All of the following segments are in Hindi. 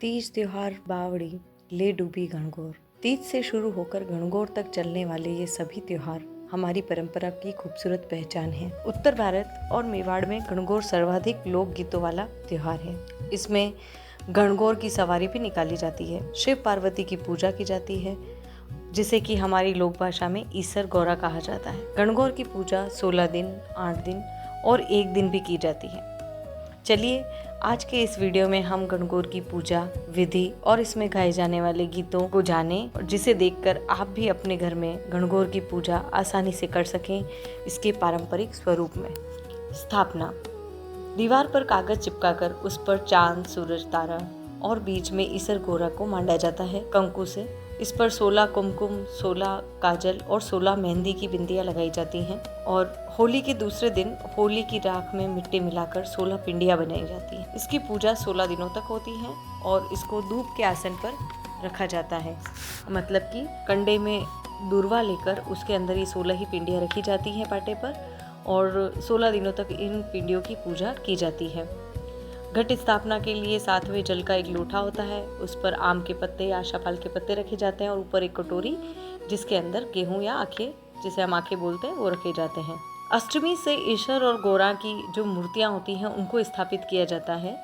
तीज त्योहार बावड़ी ले डूबी गणगौर। तीज से शुरू होकर गणगौर तक चलने वाले ये सभी त्योहार हमारी परंपरा की खूबसूरत पहचान है। उत्तर भारत और मेवाड़ में गणगौर सर्वाधिक लोक गीतों वाला त्योहार है। इसमें गणगौर की सवारी भी निकाली जाती है। शिव पार्वती की पूजा की जाती है, जिसे कि हमारी लोक भाषा में ईसर गौरा कहा जाता है। गणगौर की पूजा 16 दिन, 8 दिन और 1 दिन भी की जाती है। चलिए आज के इस वीडियो में हम गणगौर की पूजा विधि और इसमें गाए जाने वाले गीतों को जानें, और जिसे देखकर आप भी अपने घर में गणगौर की पूजा आसानी से कर सकें इसके पारंपरिक स्वरूप में। स्थापना: दीवार पर कागज चिपकाकर उस पर चांद, सूरज, तारा और बीच में ईसर गौरा को मांडा जाता है कंकु से। इस पर 16 कुमकुम, 16 काजल और 16 मेहंदी की बिंदियां लगाई जाती हैं। और होली के दूसरे दिन होली की राख में मिट्टी मिलाकर 16 पिंडियां बनाई जाती हैं। इसकी पूजा 16 दिनों तक होती है और इसको धूप के आसन पर रखा जाता है। मतलब कि कंडे में दूर्वा लेकर उसके अंदर ये 16 ही पिंडियां रखी जाती हैं पाटे पर, और 16 दिनों तक इन पिंडियों की पूजा की जाती है। घट स्थापना के लिए 7वें जल का एक लोटा होता है, उस पर आम के पत्ते या आशापाल के पत्ते रखे जाते हैं और ऊपर एक कटोरी जिसके अंदर गेहूं या आखे, जिसे हम आखे बोलते हैं, वो रखे जाते हैं। अष्टमी से ईश्वर और गौरा की जो मूर्तियां होती हैं उनको स्थापित किया जाता है।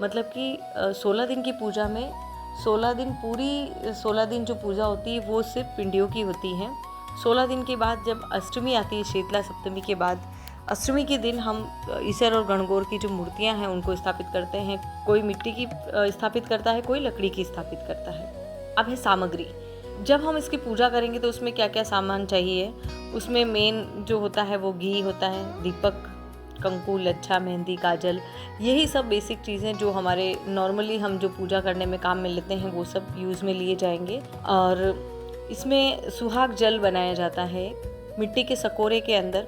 मतलब कि 16 दिन की पूजा में 16 दिन पूरी 16 दिन जो पूजा होती है वो सिर्फ पिंडियों की होती है। 16 दिन के बाद जब अष्टमी आती है, शीतला सप्तमी के बाद अष्टमी के दिन हम ईसर और गणगौर की जो मूर्तियां हैं उनको स्थापित करते हैं। कोई मिट्टी की स्थापित करता है, कोई लकड़ी की स्थापित करता है। अब है सामग्री। जब हम इसकी पूजा करेंगे तो उसमें क्या क्या सामान चाहिए, उसमें मेन जो होता है वो घी होता है, दीपक, कंकु, लच्छा, मेहंदी, काजल, यही सब बेसिक चीज़ें जो हमारे नॉर्मली हम जो पूजा करने में काम में लेते हैं वो सब यूज़ में लिए जाएंगे। और इसमें सुहाग जल बनाया जाता है। मिट्टी के सकोरे के अंदर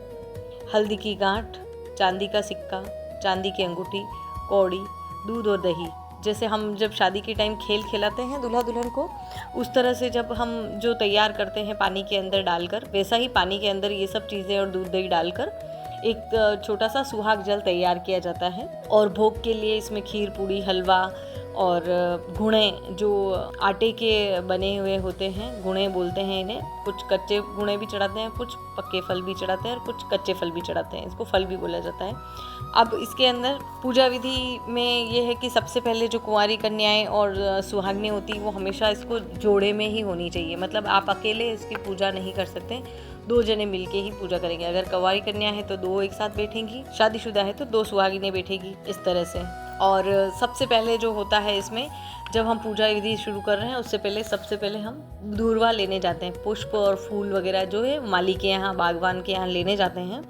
हल्दी की गांठ, चांदी का सिक्का, चांदी की अंगूठी, कौड़ी, दूध और दही। जैसे हम जब शादी के टाइम खेल खिलाते हैं दूल्हा दुल्हन को, उस तरह से जब हम जो तैयार करते हैं पानी के अंदर डालकर, वैसा ही पानी के अंदर ये सब चीज़ें और दूध दही डालकर एक छोटा सा सुहाग जल तैयार किया जाता है। और भोग के लिए इसमें खीर, पूड़ी, हलवा और गुणे जो आटे के बने हुए होते हैं, गुणे बोलते हैं इन्हें। कुछ कच्चे गुणे भी चढ़ाते हैं, कुछ पक्के फल भी चढ़ाते हैं और कुछ कच्चे फल भी चढ़ाते हैं। इसको फल भी बोला जाता है। अब इसके अंदर पूजा विधि में ये है कि सबसे पहले जो कुंवारी कन्याएं और सुहागनें होती वो हमेशा इसको जोड़े में ही होनी चाहिए। मतलब आप अकेले इसकी पूजा नहीं कर सकते, 2 जने मिलके ही पूजा करेंगे। अगर कुंवारी कन्या है तो 2 एक साथ बैठेंगी, शादीशुदा है तो 2 सुहागिनें बैठेगी, इस तरह से। और सबसे पहले जो होता है इसमें, जब हम पूजा विधि शुरू कर रहे हैं उससे पहले सबसे पहले हम दूर्वा लेने जाते हैं। पुष्प और फूल वगैरह जो है माली के यहाँ, बागवान के यहाँ लेने जाते हैं।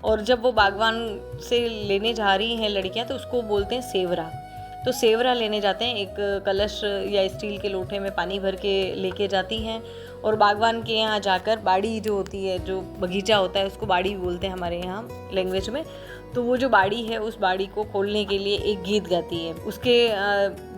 और जब वो बागवान से लेने जा रही हैं लड़कियाँ तो उसको बोलते हैं सेवरा। तो सेवरा लेने जाते हैं, एक कलश या स्टील के लोटे में पानी भर के लेके जाती हैं। और बागवान के यहाँ जाकर बाड़ी जो होती है, जो बगीचा होता है, उसको बाड़ी बोलते हैं हमारे यहाँ लैंग्वेज में। तो वो जो बाड़ी है उस बाड़ी को खोलने के लिए एक गीत गाती है। उसके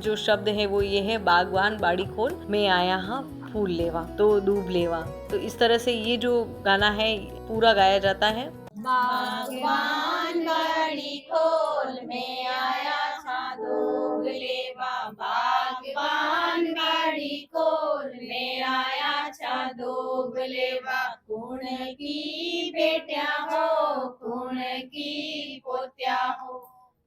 जो शब्द है वो ये है, बागवान बाड़ी खोल, मैं आया हाँ फूल लेवा तो दूब लेवा। तो इस तरह से ये जो गाना है पूरा गाया जाता है। बागवान बाड़ी खोल, मैं आया था दूब लेवा। बागवान बाड़ी खोल, मैं आया था दूब लेवा। कुण की बेटिया हो, कुण की पोत्या हो,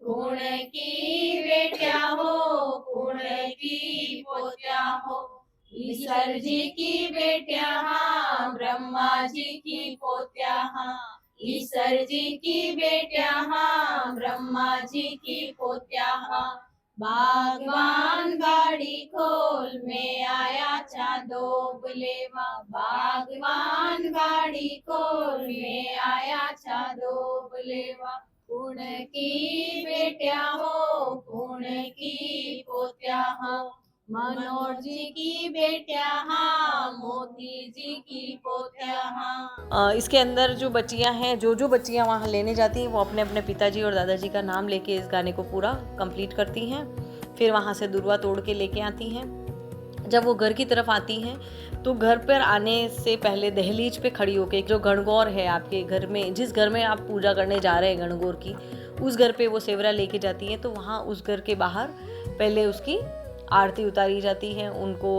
कुण की बेटिया हो, कुण की पोत्या हो। ईश्वर जी की बेटिया हाँ, ब्रह्मा जी की पोत्या हाँ। ईश्वर जी की बेटिया हाँ, ब्रह्मा जी की पोत्या हाँ। बागवान बाड़ी खोल, मैं आया था दूब लेवा। बागवान बाड़ी खोल, मैं आया था दूब लेवा। कुण की बेटिया हो, कुण की पोत्या हो, मनोहर जी की बेटिया हाँ, मोती जी की पोत्या हाँ। इसके अंदर जो बच्चियां हैं, जो बच्चियां वहाँ लेने जाती हैं वो अपने अपने पिताजी और दादाजी का नाम लेके इस गाने को पूरा कंप्लीट करती हैं। फिर वहाँ से दुर्वा तोड़ के लेके आती हैं। जब वो घर की तरफ आती हैं तो घर पर आने से पहले दहलीज पे खड़ी होकर, जो गणगौर है आपके घर में, जिस घर में आप पूजा करने जा रहे हैं गणगौर की, उस घर पे वो सेवरा लेके जाती हैं। तो वहाँ उस घर के बाहर पहले उसकी आरती उतारी जाती है, उनको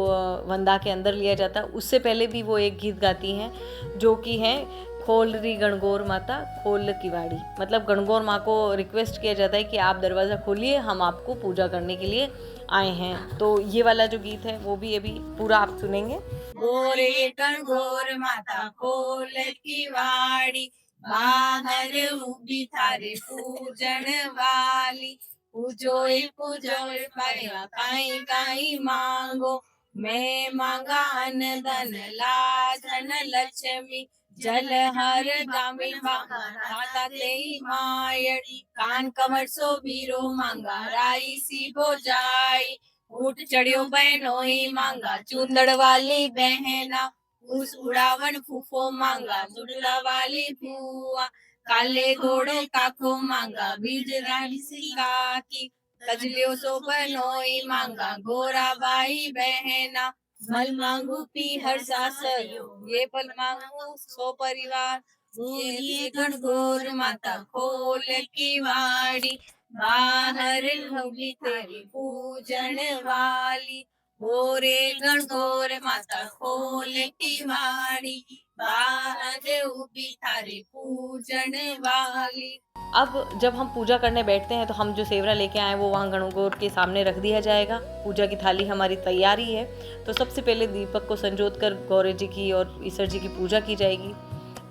वंदा के अंदर लिया जाता है। उससे पहले भी वो एक गीत गाती हैं जो कि है खोल री गणगौर माता खोल किवाड़ी। मतलब गणगौर माँ को रिक्वेस्ट किया जाता है कि आप दरवाज़ा खोलिए, हम आपको पूजा करने के लिए आए हैं। तो ये वाला जो गीत है वो भी अभी पूरा आप सुनेंगे। गोरे गणगौर माता खोल किवाड़ी, बाहर ऊभी थारे पूजन वाली। पूजोय पाया काई काई मांगो, मैं मांगा अन धन ला धन लक्ष्मी। जल हर गामी मांगा राता तेई मायड़ी, कान कमर सो बीरो मांगा राई सी भोजाई। ऊट चढ़ियो बहनोई मांगा चूंदड़ वाली बहना, उस उड़ावन फूफो मांगा दुड़ला वाली बुआ। काले घोड़े काको मांगा बीज रानी सिका की, कजलियो सो बनोई मांगा गोरा बाई बहना। मल मांगू पी हर सासयो, ये पल मांगू सो परिवार। ये गणगौर माता खोल की वाड़ी, बाहर होगी तेरी पूजन वाली। गोरे गणगौर माता खोल की वाड़ी, बाहर उभी थारी पूजन वाली। अब जब हम पूजा करने बैठते हैं तो हम जो सेवरा लेके आए वो वहाँ गणगौर के सामने रख दिया जाएगा। पूजा की थाली हमारी तैयारी है। तो सबसे पहले दीपक को संजोत कर गौरी जी की और ईश्वर जी की पूजा की जाएगी।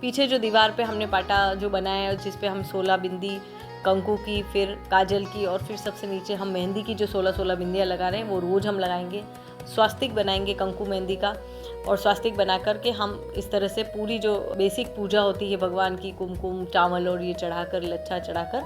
पीछे जो दीवार पे हमने पाटा जो बनाया है जिस पे हम 16 बिंदी कंकु की, फिर काजल की और फिर सबसे नीचे हम मेहंदी की जो 16 बिंदियाँ लगा रहे हैं वो रोज़ हम लगाएंगे। स्वास्तिक बनाएंगे कंकु मेहंदी का, और स्वास्तिक बना करके हम इस तरह से पूरी जो बेसिक पूजा होती है भगवान की, कुमकुम चावल और ये चढ़ाकर, लच्छा चढ़ाकर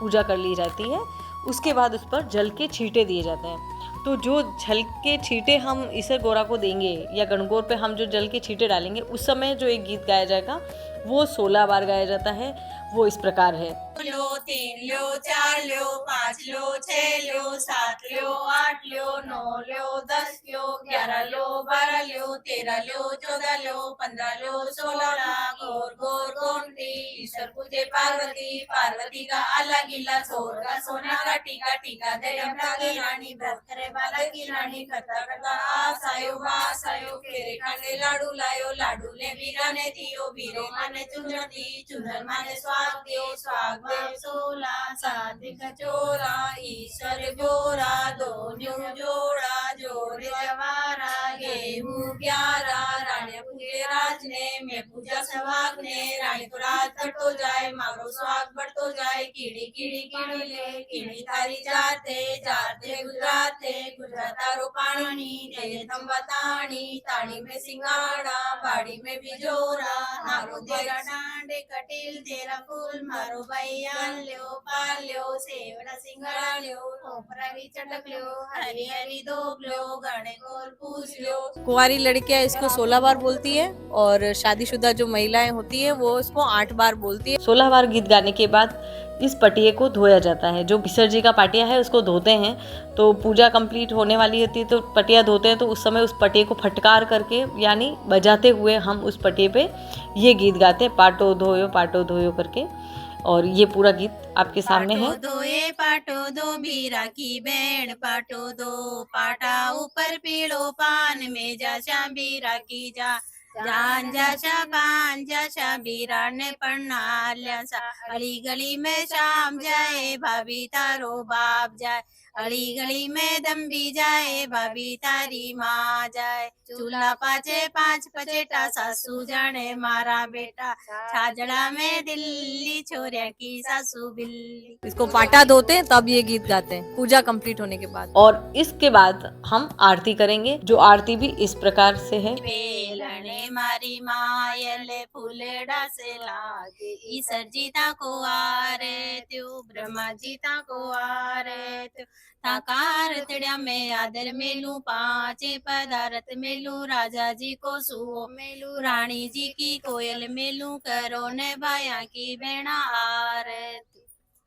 पूजा कर ली जाती है। उसके बाद उस पर जल के छींटे दिए जाते हैं। तो जो जल के छींटे हम ईसर गौरा को देंगे या गणगौर पे हम जो जल के छींटे डालेंगे, उस समय जो एक गीत गाया जाएगा वो 16 बार गाया जाता है। वो इस प्रकार है। लो 3 लो 4 लो 5 लो 6 लो 7 लो 8 लो 9 लो 10 लो 11 लो 12 लो 13 लो 14 लो 15 लो 16 गोर गोर गोमती। ईश्वर पूजे पार्वती, पार्वती का आला गिला छोर का सोना का टीका, टीका दे यमुना की रानी, व्रत करे बाला की रानी। करता करता आसायो फेरे खाने लाडू लायो, लाडू ने वीरा ने दियो, वीरो माने चुनर दी, चुनर माने स्वाग दियो, स्वाग देव 16 साधिक चोरा। ईश्वर गोरा दोन्यों जोड़ा, जोड़े जवारा गेहूं 11। राणे पूजे राज ने, मैं पूजा सवाग ने, रानी को राज बढ़तो जाए, मारो स्वाग बढ़तो जाए। कीड़ी कीड़ी कीड़ी ले कीड़ी तारी जाते, जाते गुजराते, गुजरातारो पानी जय तंबा ताणी, ताणी में सिंगाड़ा, बाड़ी में बिजोरा। मारो तेरा डांडे कटील तेरा फूल, मारो भैया ल्यो पाल्यो, सेवड़ा सिंगाड़ा ल्यो, टोपरा भी चटक ल्यो, हरी हरी धोप ल्यो, गाने गोल पूछ ल्यो। कुंवारी लड़कियां इसको 16 बार बोलती है और शादीशुदा जो महिलाएं होती है वो इसको 8 बार बोलती है। 16 बार गीत गाने के बाद इस पटिये को धोया जाता है। जो ईश्वर जी का पाटिया है उसको धोते हैं। तो पूजा कंप्लीट होने वाली होती है तो पटिया धोते हैं, तो उस समय उस पटिये को फटकार करके यानी बजाते हुए हम उस पटिये पे ये गीत गाते हैं, पाटो धोयो करके। और ये पूरा गीत आपके सामने है। पाटो दो बीरा की बैण, पाटो दो पाटा ऊपर पीड़ो पान में जाशा बीरा की जा। जान जाशा कान जाशा बीरा ने पढ़ना ल्यासा, अली गली में शाम जाए भाभी तारो बाप जाए, अली गली में दम्बी जाए भाभी तारी माँ जाए। चूल्हा पाचे 5 पचेटा, सासू जाने मारा बेटा, छाजड़ा में दिल्ली छोरिया की सासू बिल्ली। इसको पाटा धोते हैं तब ये गीत गाते हैं पूजा कंप्लीट होने के बाद। और इसके बाद हम आरती करेंगे, जो आरती भी इस प्रकार से है। बेलने मारी मायल फूलड़ा से लागे, ईश्वर जीता को आरे त्यो, ब्रह्मा जीता को आरे त्यो। थाकार तड़िया में आदर मेलू, 5 पदार्थ मेलू, राजा जी को सुओ मेलू, रानी जी की कोयल मेलू, करो ने भाया की बेड़ा आरे।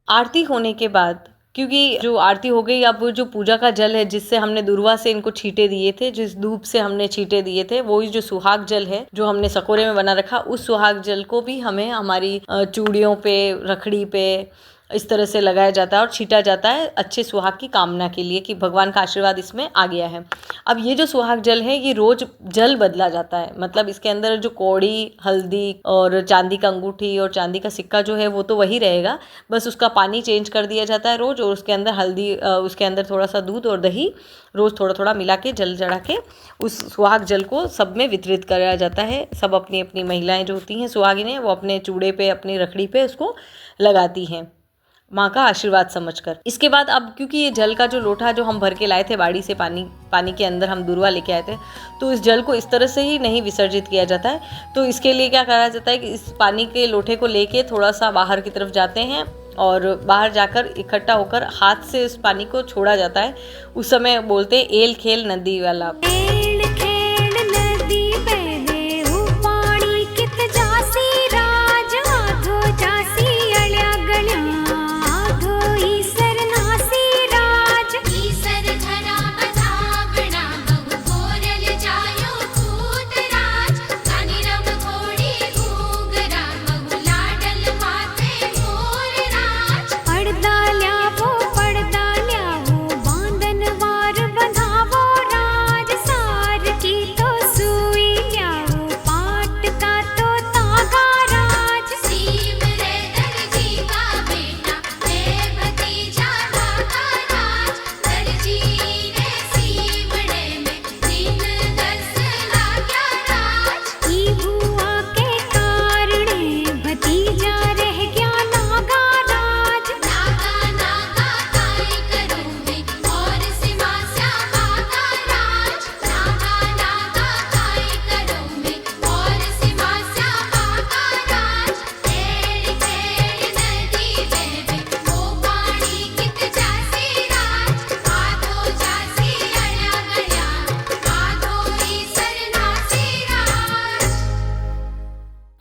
आरती होने के बाद, क्योंकि जो आरती हो गई, अब वो जो पूजा का जल है जिससे हमने दुर्वा से इनको छींटे दिए थे, जिस धूप से हमने छींटे दिए थे, वही जो सुहाग जल है जो हमने सकोरे में बना रखा, उस सुहाग जल को भी हमें हमारी चूड़ियों पे, रखड़ी पे इस तरह से लगाया जाता है और छीटा जाता है अच्छे सुहाग की कामना के लिए कि भगवान का आशीर्वाद इसमें आ गया है। अब ये जो सुहाग जल है ये रोज जल बदला जाता है, मतलब इसके अंदर जो कौड़ी, हल्दी और चांदी का अंगूठी और चांदी का सिक्का जो है वो तो वही रहेगा, बस उसका पानी चेंज कर दिया जाता है रोज, और उसके अंदर हल्दी, उसके अंदर थोड़ा सा दूध और दही रोज थोड़ा थोड़ा मिला के जल चढ़ा के उस सुहाग जल को सब में वितरित कराया जाता है। सब अपनी अपनी महिलाएं जो होती हैं सुहागिनें, वो अपने चूड़े पे, अपनी रखड़ी पे उसको लगाती हैं माँ का आशीर्वाद समझकर। इसके बाद अब क्योंकि ये जल का जो लोटा जो हम भर के लाए थे बाड़ी से, पानी के अंदर हम दूरवा लेके आए थे, तो इस जल को इस तरह से ही नहीं विसर्जित किया जाता है। तो इसके लिए क्या करा जाता है कि इस पानी के लोटे को लेके थोड़ा सा बाहर की तरफ जाते हैं और बाहर जाकर इकट्ठा होकर हाथ से इस पानी को छोड़ा जाता है। उस समय बोलते हैं एल खेल नदी वाला।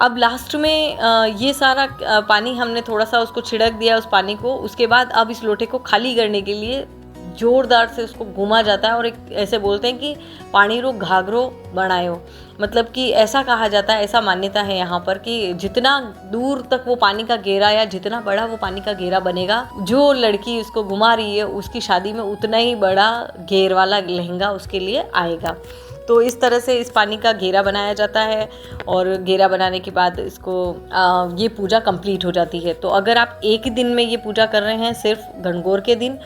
अब लास्ट में ये सारा पानी हमने थोड़ा सा उसको छिड़क दिया उस पानी को। उसके बाद अब इस लोटे को खाली करने के लिए जोरदार से उसको घुमा जाता है और एक ऐसे बोलते हैं कि पानी रो घाघरो बनायो, मतलब कि ऐसा कहा जाता है, ऐसा मान्यता है यहाँ पर कि जितना दूर तक वो पानी का घेरा या जितना बड़ा वो पानी का घेरा बनेगा, जो लड़की उसको घुमा रही है उसकी शादी में उतना ही बड़ा घेर वाला लहंगा उसके लिए आएगा। तो इस तरह से इस पानी का घेरा बनाया जाता है और घेरा बनाने के बाद इसको ये पूजा कंप्लीट हो जाती है। तो अगर आप एक दिन में ये पूजा कर रहे हैं सिर्फ गणगौर के दिन,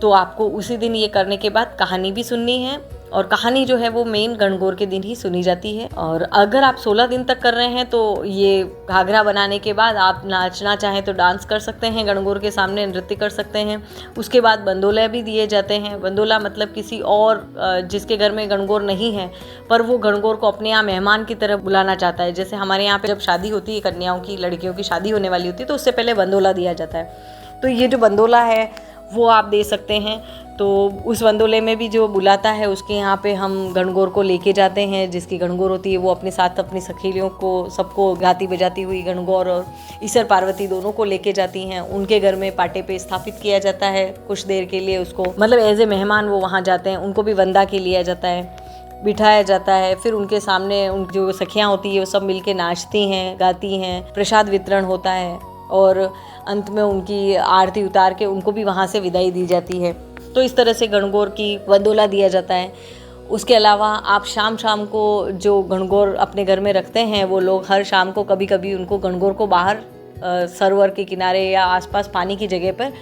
तो आपको उसी दिन ये करने के बाद कहानी भी सुननी है, और कहानी जो है वो मेन गणगौर के दिन ही सुनी जाती है। और अगर आप 16 दिन तक कर रहे हैं तो ये घाघरा बनाने के बाद आप नाचना चाहें तो डांस कर सकते हैं, गणगौर के सामने नृत्य कर सकते हैं। उसके बाद बंदोला भी दिए जाते हैं। बंदोला मतलब किसी और जिसके घर में गणगौर नहीं है पर वो गणगौर को अपने यहाँ मेहमान की तरह बुलाना चाहता है। जैसे हमारे यहाँ पे जब शादी होती है, कन्याओं की, लड़कियों की शादी होने वाली होती है, तो उससे पहले बंदोला दिया जाता है। तो ये जो बंदोला है वो आप दे सकते हैं। तो उस बंदोले में भी जो बुलाता है उसके यहाँ पे हम गणगौर को लेके जाते हैं। जिसकी गणगौर होती है वो अपने साथ अपनी सखियों को, सबको गाती बजाती हुई गणगौर और ईश्वर पार्वती दोनों को लेके जाती हैं। उनके घर में पाटे पे स्थापित किया जाता है कुछ देर के लिए उसको, मतलब एज ए मेहमान वो वहाँ जाते हैं। उनको भी वंदा के लिया जाता है, बिठाया जाता है। फिर उनके सामने उन जो सखियाँ होती है वो सब मिलके नाचती हैं, गाती हैं, प्रसाद वितरण होता है और अंत में उनकी आरती उतार के उनको भी वहाँ से विदाई दी जाती है। तो इस तरह से गणगौर की बंदोला दिया जाता है। उसके अलावा आप शाम को जो गणगौर अपने घर में रखते हैं वो लोग हर शाम को कभी कभी उनको गणगौर को बाहर सरोवर के किनारे या आसपास पानी की जगह पर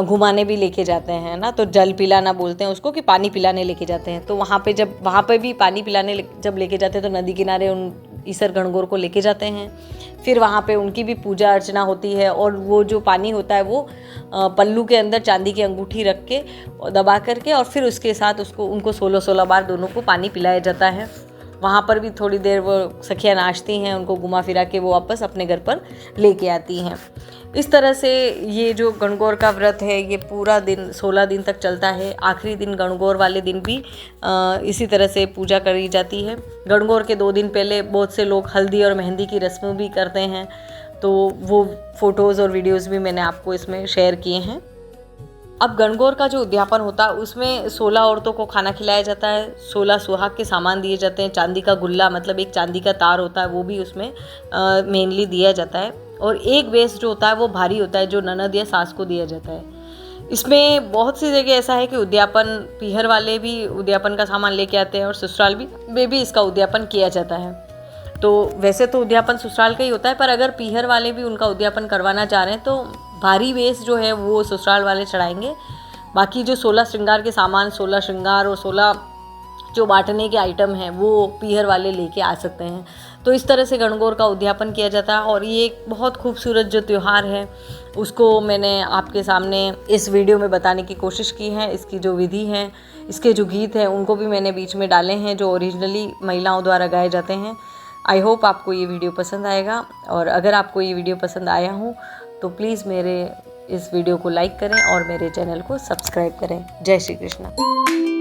घुमाने भी लेके जाते हैं ना। तो जल पिलाना बोलते हैं उसको, कि पानी पिलाने लेके जाते हैं। तो वहाँ पे भी पानी पिलाने जब लेके जाते हैं तो नदी किनारे उन ईसर गणगौर को लेके जाते हैं। फिर वहाँ पे उनकी भी पूजा अर्चना होती है और वो जो पानी होता है वो पल्लू के अंदर चांदी की अंगूठी रख के दबा करके और फिर उसके साथ उनको 16 बार दोनों को पानी पिलाया जाता है। वहाँ पर भी थोड़ी देर वो सखियाँ नाचती हैं, उनको घुमा फिरा के वो वापस अपने घर पर लेके आती हैं। इस तरह से ये जो गणगौर का व्रत है ये पूरा दिन 16 दिन तक चलता है। आखिरी दिन गणगौर वाले दिन भी इसी तरह से पूजा करी जाती है। गणगौर के 2 दिन पहले बहुत से लोग हल्दी और मेहंदी की रस्म भी करते हैं, तो वो फ़ोटोज़ और वीडियोज़ भी मैंने आपको इसमें शेयर किए हैं। अब गणगौर का जो उद्यापन होता है उसमें 16 औरतों को खाना खिलाया जाता है, 16 सुहाग के सामान दिए जाते हैं। चांदी का गुल्ला मतलब एक चांदी का तार होता है वो भी उसमें मेनली दिया जाता है। और एक वेश जो होता है वो भारी होता है, जो ननद या सास को दिया जाता है। इसमें बहुत सी जगह ऐसा है कि उद्यापन, पीहर वाले भी उद्यापन का सामान लेके आते हैं और ससुराल में भी इसका उद्यापन किया जाता है। तो वैसे तो उद्यापन ससुराल का ही होता है, पर अगर पीहर वाले भी उनका उद्यापन करवाना चाह रहे हैं तो भारी वेश जो है वो ससुराल वाले चढ़ाएंगे। बाकी जो 16 श्रृंगार के सामान, 16 श्रृंगार और 16 जो बांटने के आइटम हैं वो पीहर वाले लेके आ सकते हैं। तो इस तरह से गणगौर का उद्यापन किया जाता है और ये एक बहुत खूबसूरत जो त्यौहार है उसको मैंने आपके सामने इस वीडियो में बताने की कोशिश की है। इसकी जो विधि है, इसके जो गीत हैं उनको भी मैंने बीच में डाले हैं जो ओरिजिनली महिलाओं द्वारा गाए जाते हैं। आई होप आपको ये वीडियो पसंद आएगा, और अगर आपको ये वीडियो पसंद आया हो तो प्लीज़ मेरे इस वीडियो को लाइक करें और मेरे चैनल को सब्सक्राइब करें। जय श्री कृष्ण।